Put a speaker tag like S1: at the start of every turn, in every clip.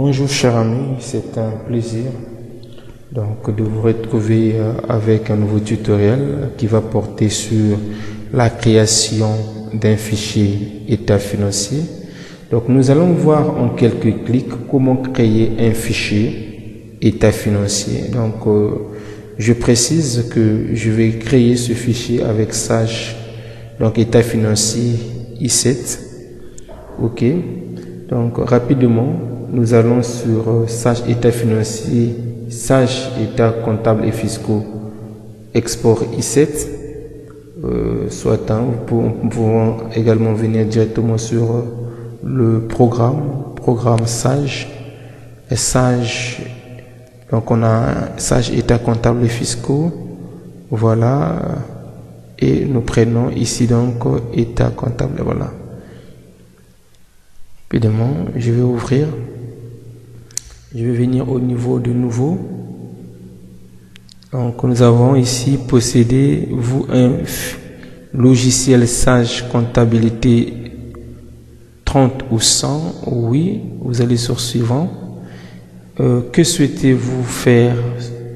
S1: Bonjour chers amis, c'est un plaisir de vous retrouver avec un nouveau tutoriel qui va porter sur la création d'un fichier état financier. Donc nous allons voir en quelques clics comment créer un fichier état financier. Donc je précise que je vais créer ce fichier avec Sage, donc état financier I7. Ok, donc rapidement nous allons sur Sage état financier, Sage état comptable et fiscaux, export I7. Soit nous pouvons également venir directement sur le programme Sage et Sage. Donc on a Sage état comptable et fiscaux, voilà, et nous prenons ici donc état comptable, voilà. Rapidement, je vais ouvrir, je vais venir au niveau de nouveau. Donc nous avons ici possédez-vous un logiciel Sage comptabilité 30 ou 100? Oui, vous allez sur suivant. Que souhaitez-vous faire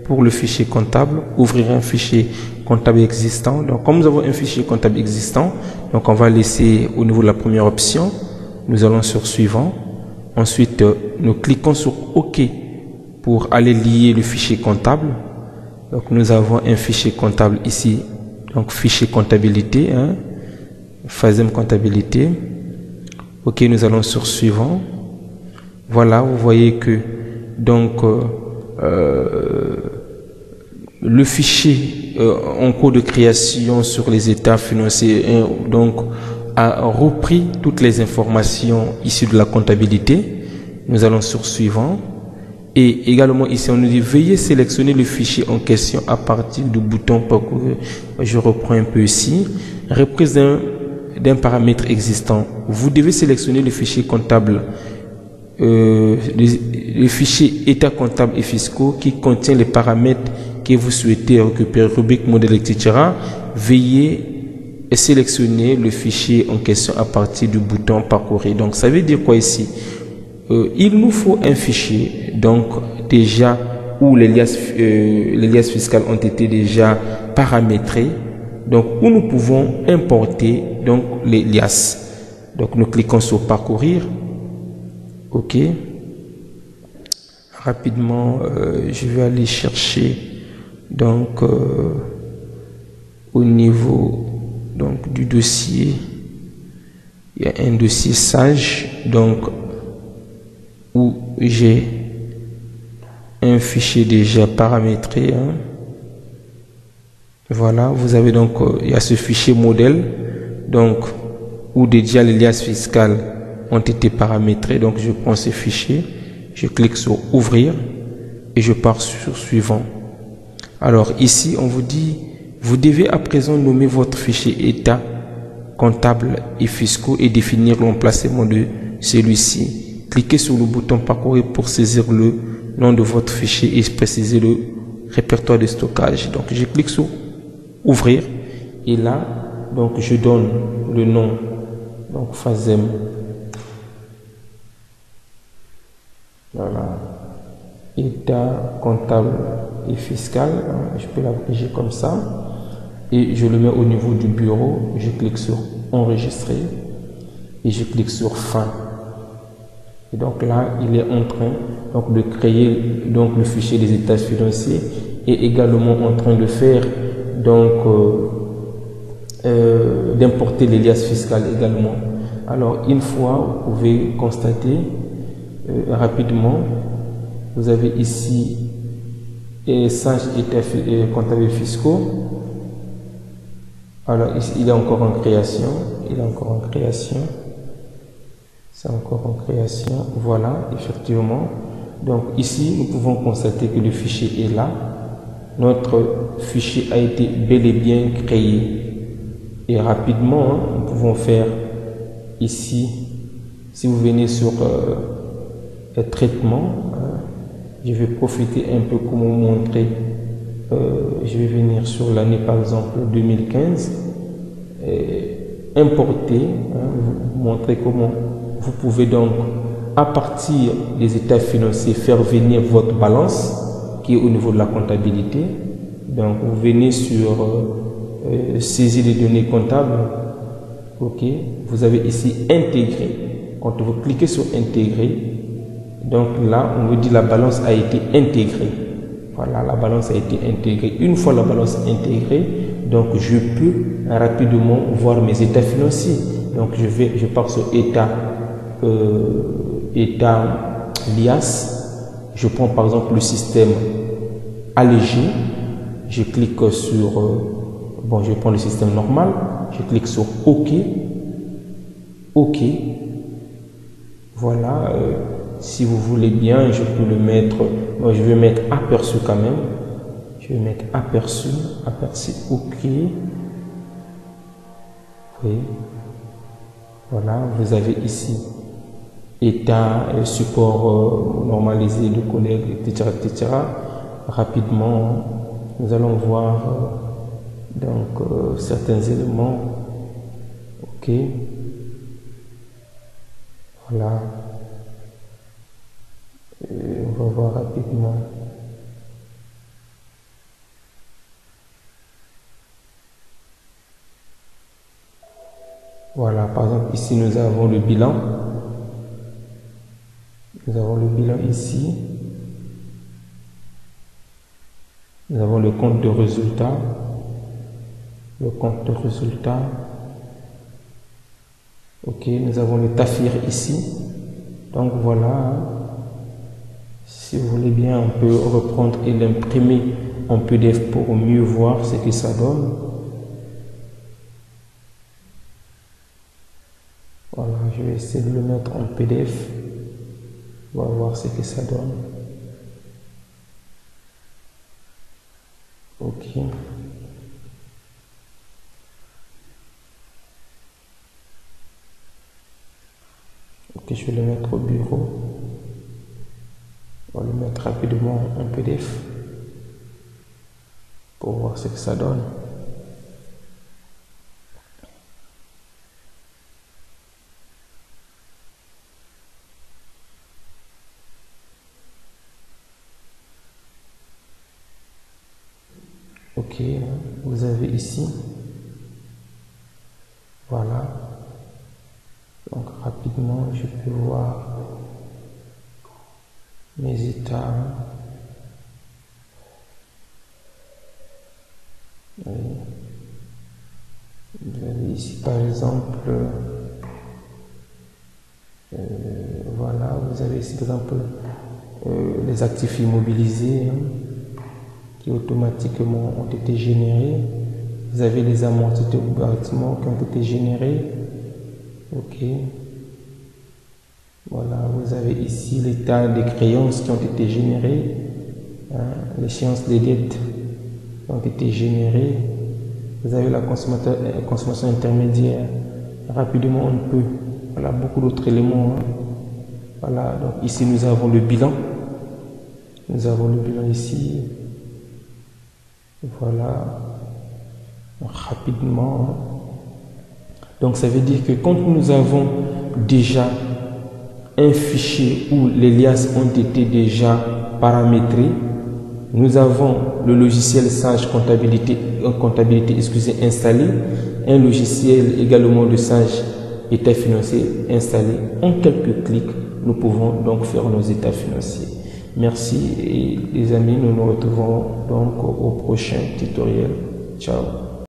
S1: pour le fichier comptable? Ouvrir un fichier comptable existant. Donc comme nous avons un fichier comptable existant, donc on va laisser au niveau de la première option. Nous allons sur suivant. Ensuite nous cliquons sur OK pour aller lier le fichier comptable. Donc nous avons un fichier comptable ici, donc fichier comptabilité, FASEM comptabilité. Ok, nous allons sur suivant. Voilà, vous voyez que donc le fichier en cours de création sur les états financiers donc a repris toutes les informations issues de la comptabilité. Nous allons sur suivant. Et également ici on nous dit veuillez sélectionner le fichier en question à partir du bouton parcourir. Je reprends un peu ici. Reprise d'un paramètre existant. Vous devez sélectionner le fichier comptable, le fichier état comptable et fiscaux qui contient les paramètres que vous souhaitez récupérer, rubrique, modèle, etc. Veuillez sélectionner le fichier en question à partir du bouton parcourir. Donc ça veut dire quoi ici? Il nous faut un fichier donc déjà où les liasses fiscales ont été déjà paramétrées, donc où nous pouvons importer donc les liasses. Donc nous cliquons sur parcourir. Ok, rapidement je vais aller chercher donc au niveau donc du dossier. Il y a un dossier Sage donc où j'ai un fichier déjà paramétré. Voilà, vous avez donc il y a ce fichier modèle donc où déjà les liasses fiscales ont été paramétrées. Donc je prends ce fichier, je clique sur ouvrir et je pars sur suivant. Alors ici on vous dit vous devez à présent nommer votre fichier état comptable et fiscaux et définir l'emplacement de celui-ci. Cliquez sur le bouton parcourir pour saisir le nom de votre fichier et préciser le répertoire de stockage. Donc je clique sur ouvrir et là donc je donne le nom donc FASEM. Voilà, état comptable et fiscal. Je peux l'abréger comme ça et je le mets au niveau du bureau. Je clique sur enregistrer et je clique sur fin. Et donc là, il est en train donc de créer donc le fichier des états financiers et également en train de faire donc d'importer les liasses fiscales également. Alors une fois, vous pouvez constater rapidement, vous avez ici Sage état comptable et fiscaux. Alors ici, il est encore en création, il est encore en création. C'est encore en création, voilà, effectivement. Donc ici, nous pouvons constater que le fichier est là. Notre fichier a été bel et bien créé. Et rapidement, nous pouvons faire ici, si vous venez sur traitement, je vais profiter un peu pour vous montrer. Je vais venir sur l'année par exemple 2015. Importer, vous montrer comment vous pouvez donc à partir des états financiers, faire venir votre balance qui est au niveau de la comptabilité. Donc, vous venez sur saisie des données comptables. OK. Vous avez ici intégrer. Quand vous cliquez sur intégrer, donc là, on vous dit la balance a été intégrée. Voilà, la balance a été intégrée. Une fois la balance intégrée, donc je peux rapidement voir mes états financiers. Donc je pars sur état LIAS. Je prends par exemple le système allégé. Je clique sur bon, je prends le système normal. Je clique sur OK. OK. Voilà. Si vous voulez bien, je peux le mettre. Moi, je vais mettre aperçu quand même. Je vais mettre aperçu. OK. Oui. Voilà. Vous avez ici état et support normalisé de collègues, etc., etc. Rapidement, nous allons voir donc certains éléments. OK. Voilà. On va voir rapidement. Voilà, par exemple, ici nous avons le bilan. Nous avons le bilan ici. Nous avons le compte de résultat. Le compte de résultat. OK, nous avons le TAFIR ici. Donc voilà. Si vous voulez bien, on peut reprendre et l'imprimer en PDF pour mieux voir ce que ça donne. Voilà, je vais essayer de le mettre en PDF. On va voir ce que ça donne. OK. OK, je vais le mettre au bureau. On va le mettre rapidement en PDF pour voir ce que ça donne. OK, vous avez ici. Voilà. Donc rapidement, je peux voir mes états. Oui. Vous avez ici par exemple, voilà, vous avez ici par exemple les actifs immobilisés qui automatiquement ont été générés. Vous avez les amortis de bâtiments qui ont été générés. OK. Voilà, vous avez ici l'état des créances qui ont été générées, l'échéance des dettes qui ont été générées. Vous avez la consommation intermédiaire. Rapidement, on peut. Voilà, beaucoup d'autres éléments. Voilà, donc ici nous avons le bilan. Nous avons le bilan ici. Voilà, rapidement. Donc ça veut dire que quand nous avons déjà un fichier où les liasses ont été déjà paramétrées, nous avons le logiciel Sage comptabilité installé, un logiciel également de Sage état financier installé. En quelques clics, nous pouvons donc faire nos états financiers. Merci et les amis, nous nous retrouvons donc au prochain tutoriel. Ciao.